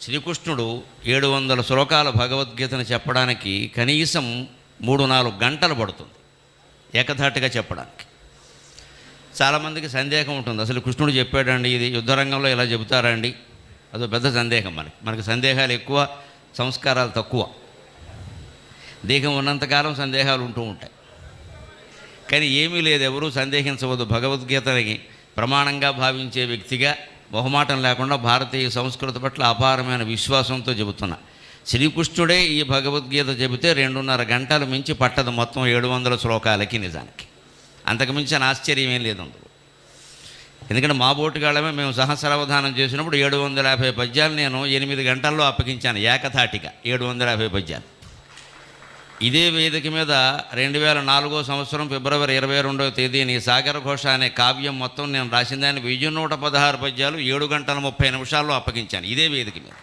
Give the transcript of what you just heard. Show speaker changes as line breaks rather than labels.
శ్రీకృష్ణుడు 700 శ్లోకాల భగవద్గీతను చెప్పడానికి కనీసం 3-4 గంటలు పడుతుంది ఏకధాటిగా చెప్పడానికి. చాలామందికి సందేహం ఉంటుంది, అసలు కృష్ణుడు చెప్పాడండి ఇది యుద్ధరంగంలో ఇలా చెబుతారండి? అదో పెద్ద సందేహం. మనకి సందేహాలు ఎక్కువ, సంస్కారాలు తక్కువ. దేహం ఉన్నంతకాలం సందేహాలు ఉంటూ ఉంటాయి. కానీ ఏమీ లేదు, ఎవరూ సందేహించవద్దు. భగవద్గీతని ప్రమాణంగా భావించే వ్యక్తిగా మొహమాటం లేకుండా భారతీయ సంస్కృతి పట్ల అపారమైన విశ్వాసంతో చెబుతున్నా. శ్రీకృష్ణుడే ఈ భగవద్గీత చెబితే 2.5 గంటలు మించి పట్టదు మొత్తం 700 శ్లోకాలకి. నిజానికి అంతకుమించిన ఆశ్చర్యం ఏం లేదు అందులో. ఎందుకంటే మా బోటుగాళ్ళమే మేము సహస్రావధానం చేసినప్పుడు 750 పద్యాలు నేను 8 గంటల్లో అప్పగించాను ఏకధాటిగా. 750 పద్యాలు ఇదే వేదిక మీద 2004 సంవత్సరం ఫిబ్రవరి 22వ తేదీని సాగర ఘోష అనే కావ్యం మొత్తం నేను రాసిన దాన్ని 1116 పద్యాలు 7 గంటల 30 నిమిషాల్లో అప్పగించాను ఇదే వేదిక మీద.